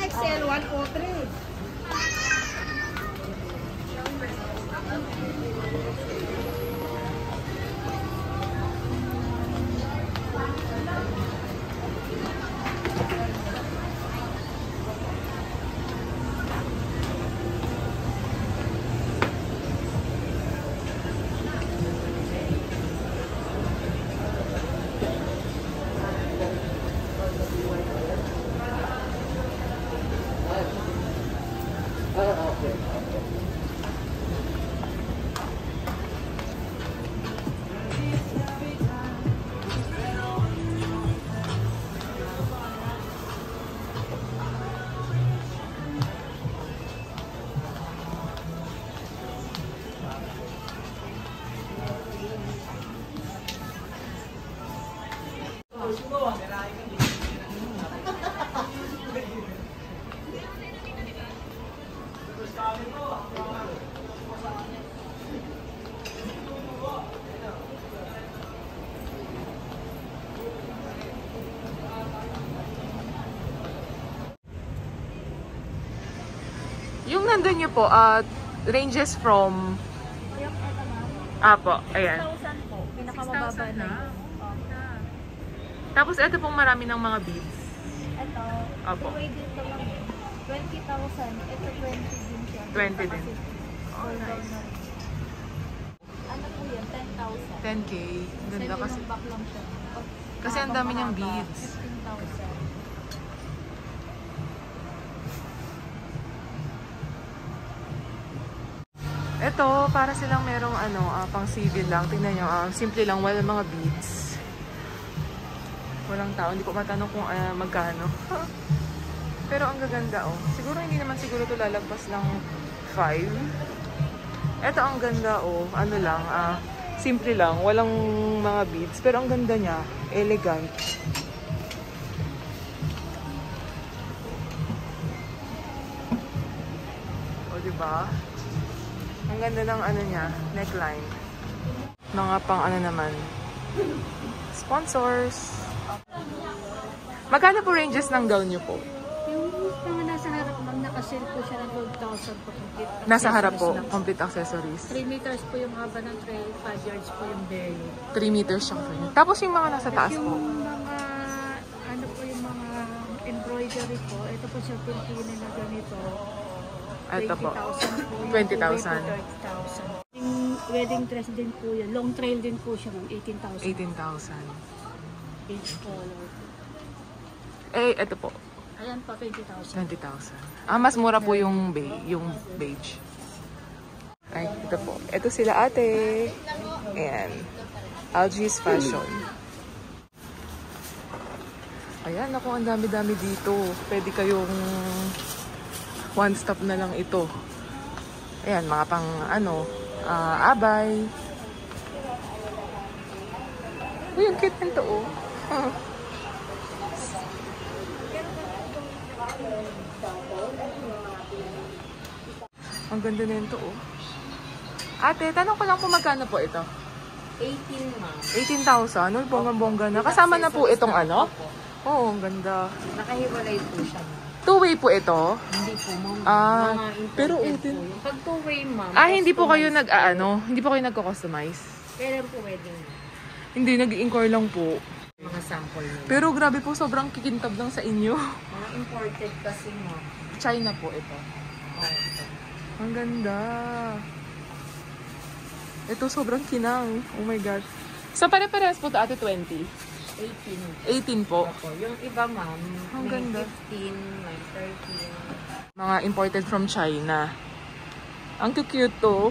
XL 103. Yung nandun nyo po, ranges from... Yung ito ma'am. Po, ayan. 6,000 po. Pinakamababa na. Tapos ito pong marami ng mga beads. Ito. Apo. Two-way din ito lang. 20,000. Ito 20 din siya. 20 din. Oh, nice. Ano po yan? 10,000. 10K. Ganda kasi. Back lang siya. Kasi ang dami niyang beads. 15,000. Ito, para silang merong pang civil lang. Tingnan nyo, simple lang, walang mga beads. Walang tao. Hindi ko matanong kung magkano. Pero ang gaganda, oh. Siguro hindi naman siguro ito lalagpas ng 5. Ito ang ganda, oh. Ano lang, simple lang. Walang mga beads. Pero ang ganda niya, elegant. O, diba? Ang ganda ng niya, neckline. Mga pang naman. Sponsors. Magkano po ranges ng gown niyo po? Yung mga nasa harap ma'am, nakasale po siya ng 12,000 po complete. Nasa harap po, complete accessories. 3 meters po yung haba ng tray, 5 yards po yung bare. 3 meters siyang frame. Tapos yung mga nasa taas po. Yung mga, po yung mga embroidery po, ito po siya Pilipino na ganito. Ito po. 20,000 po. 20,000. 30,000. Yung wedding dress din po yan. Long trail din po siya ma'am, 18,000. 18,000. Beige color. Ito po. Ayan po, 20,000. 20,000. Mas mura po yung beige. Ay, ito po. Ito sila ate. Ayan. Algie's Fashion. Ayan, ako ang dami-dami dito. Pwede kayong one stop na lang ito. Ayan, mga pang abay. Uy, ang cute nito, oh. Ang ganda nito, oh. Ate, tanong ko lang kung magkano po ito? 18 ma'am. 18,000? Uy, bonggang-bongga na. Kasama na po itong Oo, ang ganda. Nakahiwalay po siya ma'am. Two-way po ito? Hindi po ma'am. Pero po yun. Pag two-way ma'am. Hindi po kayo hindi po kayo nagko-customize? Kailan po wedding? Hindi, nag-inquire lang po. Mga sample nila. Pero grabe po, sobrang kikintab lang sa inyo. Mga imported kasi ma'am. China po ito. Ang ganda. Ito sobrang kinang. Oh my God. So pare-parehas po ito, ate 20? 18. 18 po. Opo. Yung iba ma'am, Ang may ganda. 15, may 13. Mga imported from China. Ang cute to.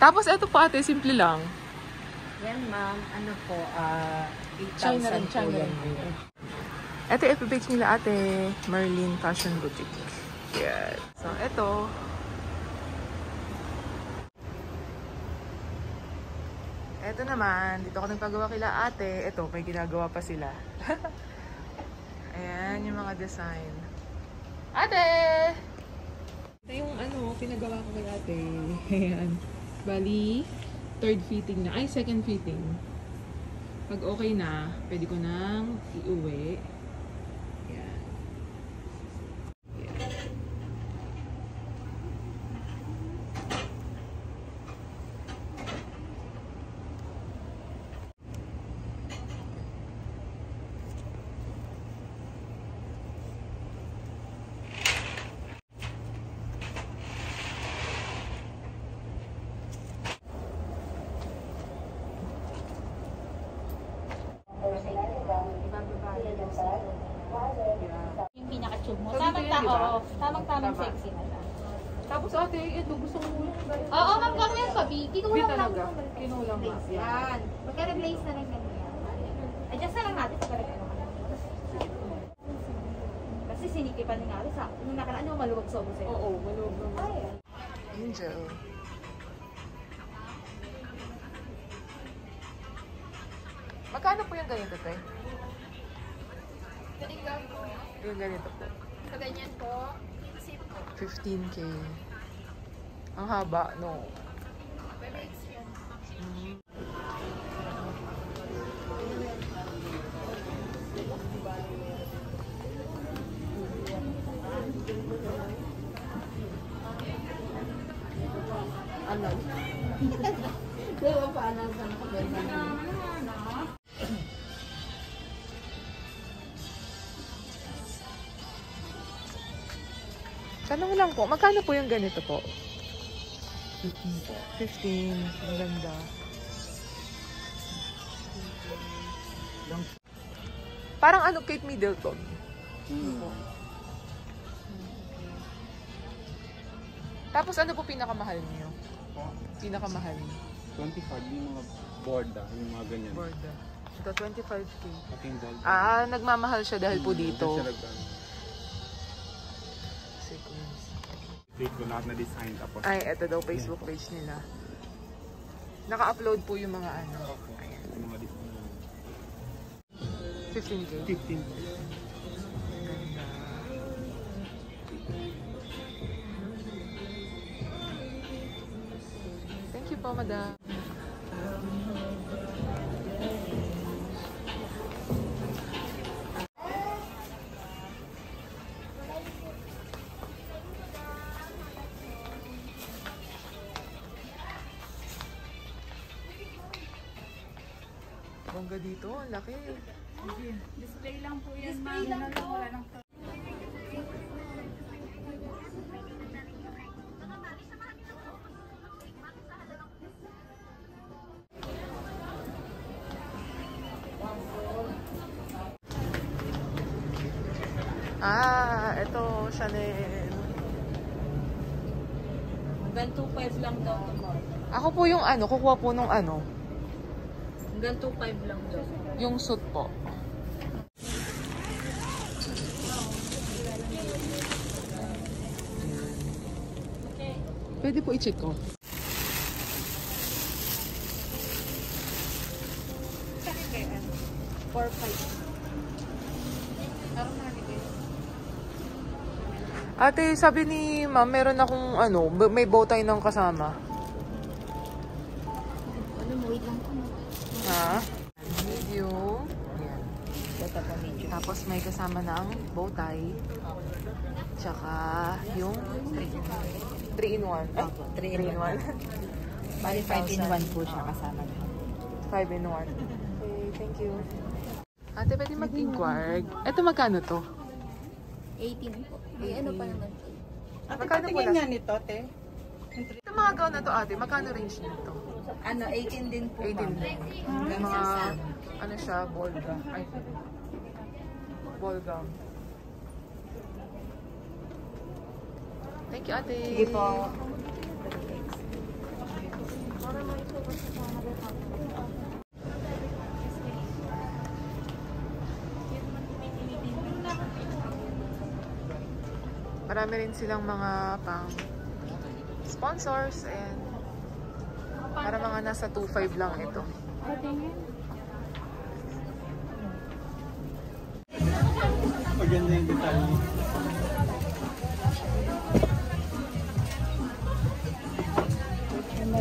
Tapos ito po ate, simple lang. Yan ma'am, ano po, 8,000 China rin, po China yan. rin. Ito, FB nila ate, Merlin Fashion Boutique. Yan. So, ito. Ito naman, dito ko nagpagawa kila ate. Ito, may ginagawa pa sila. Ayan, yung mga design. Ate! Ito yung pinagawa ko kay ate. Ayan. Bali, third fitting na. Ay, second fitting. Pag okay na, pwede ko nang iuwi. Ayan. YouTube mo. So, dito yun, di ba? Tamang-tamang Tama. sexy na lang. Tapos ate, ito gusto ko yung ganito. Oo, hanggang yan pa, B. Hindi talaga. Kinulang nga. Yan. Magka-replace na lang ganun yan. Adjust na lang natin sa talaga. Kasi sinikipan nga rin sa nung nakaraan yung maluwag sobo sa'yo. Oo, maluwag naman. Ay, Angel. Magkano po yung ganito, te? Yung ganito po. sa ganyan po, sip po. 15K. Ang haba, no? Bebe yan. Mm. Ano? Diba pa, nasa nakabenta na. Tanong lang po, magkano po yung ganito po? 15 po. 15. Ang ganda. Parang ano, Kate Middleton. Tapos ano po pinakamahal niyo? Pinakamahal niyo? 25 yung mga borda, yung mga ganyan. Borda. Ito, 25K. Ating gold. Ah, nagmamahal siya dahil po dito. Sequence. Plate ko lahat na design tapos. Ay, eto daw, Facebook page nila. Naka-upload po yung mga ano. Ayan. Yung mga design. 15K. 15. Ganda. Thank you po, madam. Bongga dito, ang laki. Display lang po yan, ma'am. Display lang po. Wala nang Ah, ito, Chanel. Hanggang 2.5 lang daw tomorrow. Ako po yung ano, kukuha po nung ano, Hanggang 2.5 lang daw. yung suit po. Pwede po i-check ko. sa akin kayo, 4-5. Parang nalagay. Ate, sabi ni ma'am, meron akong ano, may bow tie ng kasama. Ano mo, wait lang po. Ha? Medium. Ayan. Bata po medyo. Tapos may kasama ng bow tie. Tsaka yung 3-in-1. Ay, 3-in-1. Bali 5-in-1 po siya kasama na. 5-in-1. Okay, thank you. Ate, pwede mag-inquire. Ito magkano to? 18 po. May ano pa naman po. Ate, Magkano patingin pula? nga nito, te. Ito mga gown na to, ate. Magkano range nito? Ano, 18 din po. 18 din. Yung mga, ano siya, ball gown. Ay, ball gown. Thank you, ate. Sige po. Marami rin silang mga pang sponsors and para mga nasa 2.5 lang ito. Maganda yung detalye.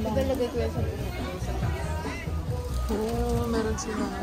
Ibalagay ko yan sa Oo, meron silang.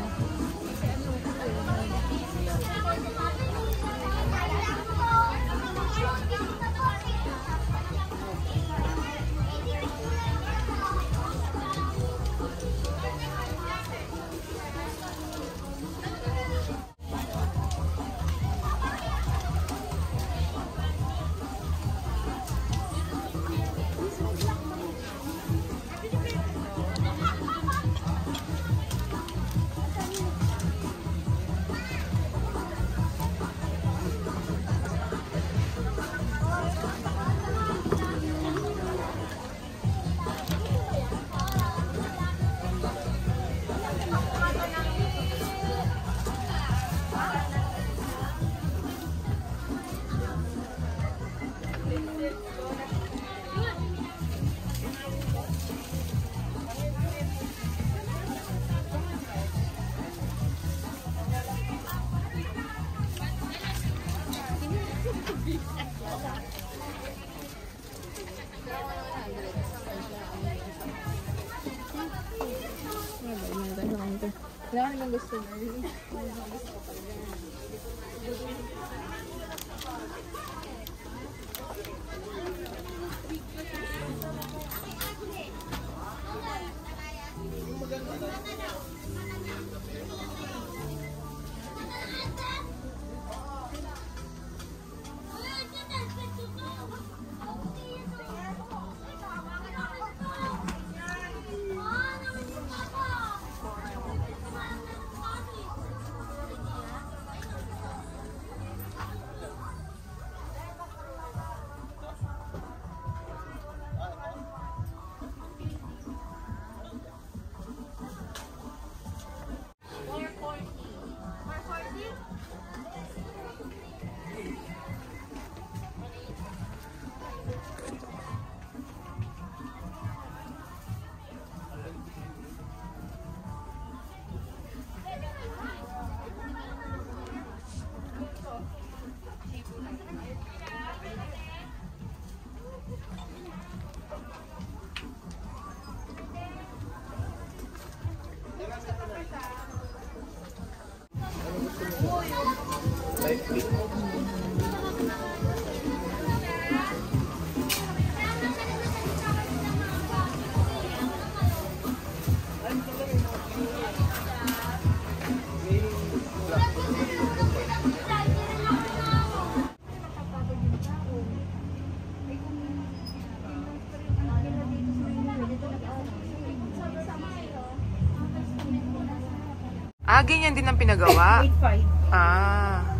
Ah, ganyan din ang pinagawa? 8.5. Ah.